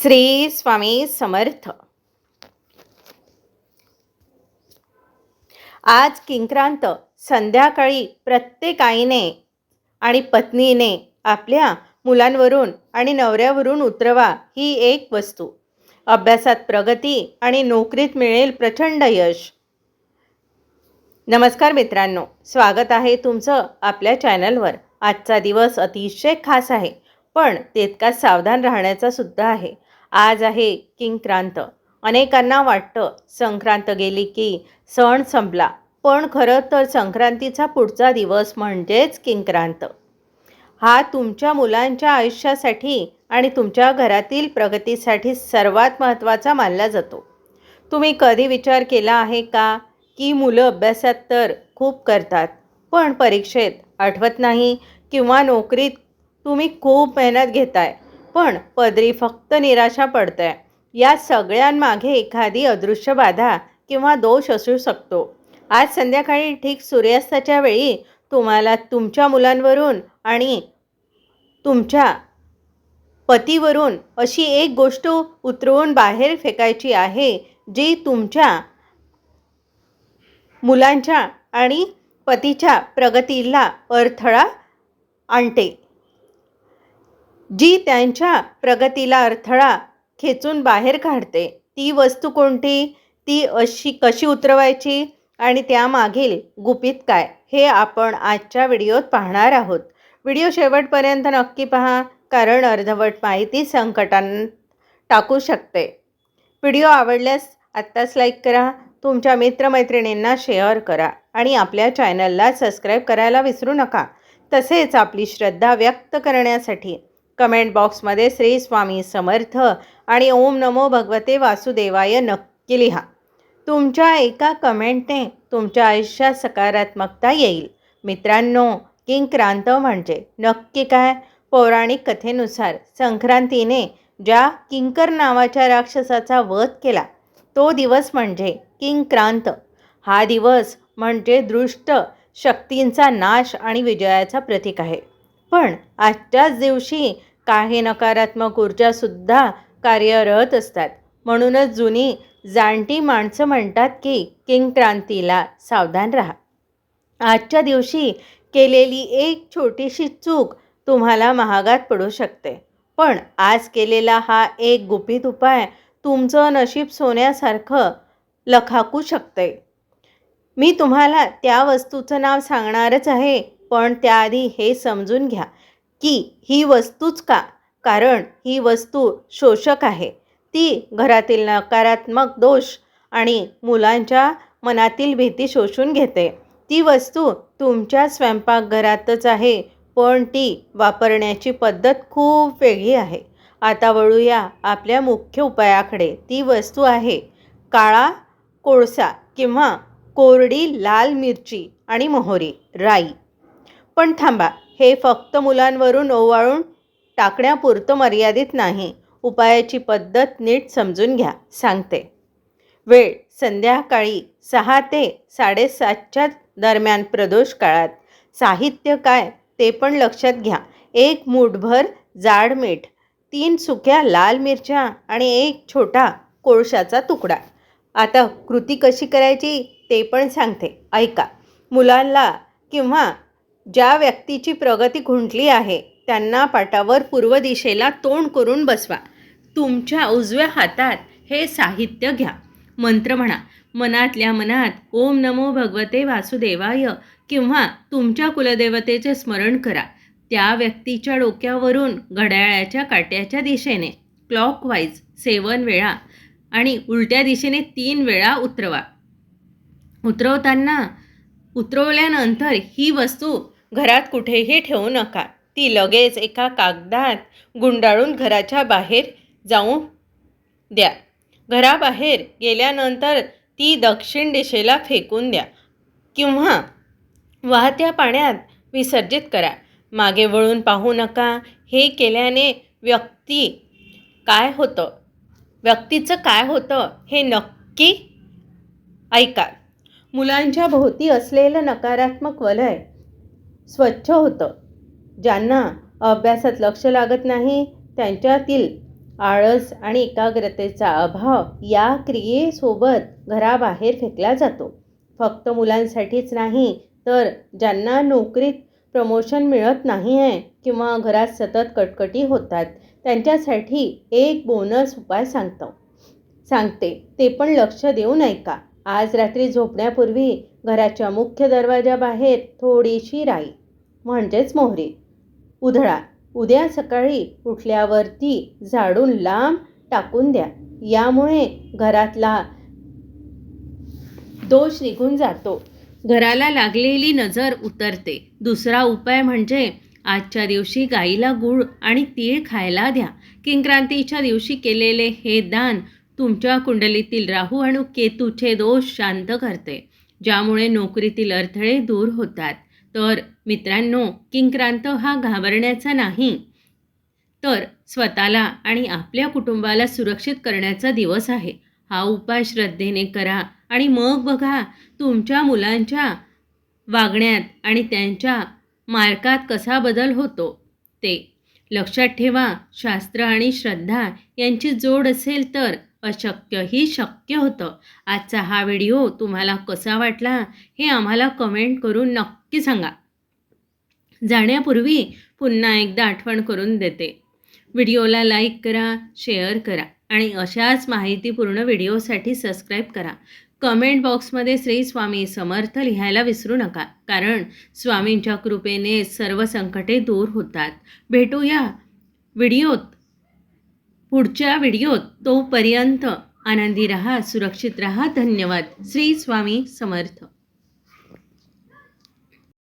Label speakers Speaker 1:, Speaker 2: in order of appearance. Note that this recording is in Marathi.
Speaker 1: श्री स्वामी समर्थ. आज किंक्रांत संध्याकाळी प्रत्येक आईने आणि पत्नीने आपल्या मुलांवरून आणि नवऱ्यावरून उतरवा ही एक वस्तू. अभ्यासात प्रगती आणि नोकरीत मिळेल प्रचंड यश. नमस्कार मित्रांनो, स्वागत आहे तुमचं आपल्या चॅनलवर. आजचा दिवस अतिशय खास आहे, पण तितकाच सावधान राहण्याचा सुद्धा आहे. आज आहे किंक्रांत. अनेकांना वाटतं संक्रांत गेली की सण संपला, पण खरं तर संक्रांतीचा पुढचा दिवस म्हणजेच किंक्रांत. हा तुमच्या मुलांच्या आयुष्यासाठी आणि तुमच्या घरातील प्रगतीसाठी सर्वात महत्त्वाचा मानला जातो. तुम्ही कधी विचार केला आहे का की मुलं अभ्यासात तर खूप करतात, पण परीक्षेत आठवत नाही, किंवा नोकरीत तुम्ही खूप मेहनत घेताय पण पदरी फक्त निराशा पडताय. या सगळ्यांमागे एखादी अदृश्य बाधा किंवा दोष असू शकतो. आज संध्याकाळी ठीक सूर्यास्ताच्या वेळी तुम्हाला तुमच्या मुलांवरून आणि तुमच्या पतीवरून अशी एक गोष्ट उतरवून बाहेर फेकायची आहे, जी तुमच्या मुलांच्या आणि पतीच्या प्रगतीला अडथळा आणते, जी त्यांच्या प्रगतीला अडथळा खेचून बाहेर काढते. ती वस्तू कोणती, ती कशी उतरवायची आणि त्यामागील गुपित काय, हे आपण आजच्या व्हिडिओत पाहणार आहोत. व्हिडिओ शेवटपर्यंत नक्की पहा, कारण अर्धवट माहिती संकटात टाकू शकते. व्हिडिओ आवडल्यास आत्ताच लाईक करा, तुमच्या मित्रमैत्रिणींना शेअर करा आणि आपल्या चॅनलला सबस्क्राईब करायला विसरू नका. तसेच आपली श्रद्धा व्यक्त करण्यासाठी कमेंट बॉक्समध्ये श्री स्वामी समर्थ आणि ओम नमो भगवते वासुदेवाय नक्की लिहा. तुमच्या एका कमेंटने तुमच्या आयुष्यात सकारात्मकता येईल. मित्रांनो, किंक्रांत म्हणजे नक्की काय? पौराणिक कथेनुसार संक्रांतीने ज्या किंकर नावाच्या राक्षसाचा वध केला, तो दिवस म्हणजे किंक्रांत. हा दिवस म्हणजे दुष्ट शक्तींचा नाश आणि विजयाचा प्रतीक आहे. पण आजच्याच दिवशी काही नकारात्मक ऊर्जासुद्धा कार्यरत असतात. म्हणूनच जुनी जाणती माणसं म्हणतात की किंक्रांतीला सावधान राहा. आजच्या दिवशी केलेली एक छोटीशी चूक तुम्हाला महागात पडू शकते, पण आज केलेला हा एक गुपित उपाय तुमचं नशीब सोन्यासारखं लखाकू शकते. मी तुम्हाला त्या वस्तूचं नाव सांगणारच आहे, पण त्याआधी हे समजून घ्या की ही वस्तूच का? कारण ही वस्तू शोषक आहे. ती घरातील नकारात्मक दोष आणि मुलांच्या मनातील भीती शोषून घेते. ती वस्तू तुमच्या स्वयंपाकघरातच आहे, पण ती वापरण्याची पद्धत खूप वेगळी आहे. आता वळूया आपल्या मुख्य उपायाकडे. ती वस्तू आहे काळा कोळसा किंवा कोरडी लाल मिरची आणि मोहरी, राई. पण थांबा, हे फक्त मुलांवरून ओवाळून टाकण्यापुरतं मर्यादित नाही. उपायाची पद्धत नीट समजून घ्या, सांगते. वेळ संध्याकाळी 6 ते 7:30च्या दरम्यान, प्रदोष काळात. साहित्य काय ते पण लक्षात घ्या. 1 मूठभर जाड मीठ, 3 सुक्या लाल मिरच्या आणि 1 छोटा कोळशाचा तुकडा. आता कृती कशी करायची ते पण सांगते, ऐका. मुलांना किंवा ज्या व्यक्तीची प्रगती खुंटली आहे त्यांना पाटावर पूर्व दिशेला तोंड करून बसवा. तुमच्या उजव्या हातात हे साहित्य घ्या. मंत्र म्हणा. मनातल्या मनात ओम नमो भगवते वासुदेवाय किंवा तुमच्या कुलदेवतेचे स्मरण करा. त्या व्यक्तीच्या डोक्यावरून घड्याळाच्या काट्याच्या दिशेने क्लॉकवाईज 7 वेळा आणि उलट्या दिशेने 3 वेळा उतरवा. उतरवल्यानंतर ही वस्तू घरात कुठेही ठेवू नका. ती लगेच एका कागदात गुंडाळून घराच्या बाहेर जाऊ द्या. घराबाहेर गेल्यानंतर ती दक्षिण दिशेला फेकून द्या किंवा वाहत्या पाण्यात विसर्जित करा. मागे वळून पाहू नका. हे केल्याने व्यक्तीचं काय होतं हे नक्की ऐका. मुलांच्या भोवती असलेलं नकारात्मक वलय स्वच्छ होतं. ज्यांना अभ्यासात लक्ष लागत नाही त्यांच्यातील आळस आणि एकाग्रतेचा अभाव या क्रियेसोबत घराबाहेर फेकला जातो. फक्त मुलांसाठीच नाही, तर ज्यांना नोकरीत प्रमोशन मिळत नाही आहे किंवा घरात सतत कटकटी होतात, त्यांच्यासाठी एक बोनस उपाय सांगते. ते पण लक्ष देऊन ऐका. आज रात्री झोपण्यापूर्वी घराच्या मुख्य दरवाजाबाहेर थोडीशी राई म्हणजेच मोहरी उधळा. उद्या सकाळी उठल्यावर ती झाडून लांब टाकून द्या. यामुळे घरातला दोष निघून जातो. घराला लागलेली नजर उतरते. दुसरा उपाय म्हणजे आजच्या दिवशी गाईला गूळ आणि तीळ खायला द्या. किंक्रांतीच्या दिवशी केलेले हे दान तुमच्या कुंडलीतील राहू आणि केतूचे दोष शांत करते, ज्यामुळे नोकरीतील अडथळे दूर होतात. तर मित्रांनो, किंक्रांत हा घाबरण्याचा नाही, तर स्वतःला आणि आपल्या कुटुंबाला सुरक्षित करण्याचा दिवस आहे. हा उपाय श्रद्धेने करा आणि मग बघा तुमच्या मुलांच्या वागण्यात आणि त्यांच्या मार्कात कसा बदल होतो ते. लक्षात ठेवा, शास्त्र आणि श्रद्धा यांची जोड असेल तर अशक्यही शक्य होतं. आजचा हा व्हिडिओ तुम्हाला कसा वाटला हे आम्हाला कमेंट करून नक्की सांगा. जाण्यापूर्वी पुन्हा एकदा आठवण करून देते, व्हिडिओला लाईक करा, शेअर करा आणि अशाच माहितीपूर्ण व्हिडिओसाठी सबस्क्राईब करा. कमेंट बॉक्समध्ये श्री स्वामी समर्थ लिहायला विसरू नका, कारण स्वामींच्या कृपेने सर्व संकटे दूर होतात. भेटूया पुढच्या व्हिडिओत. तोपर्यंत आनंदी रहा, सुरक्षित रहा. धन्यवाद. श्री स्वामी समर्थ.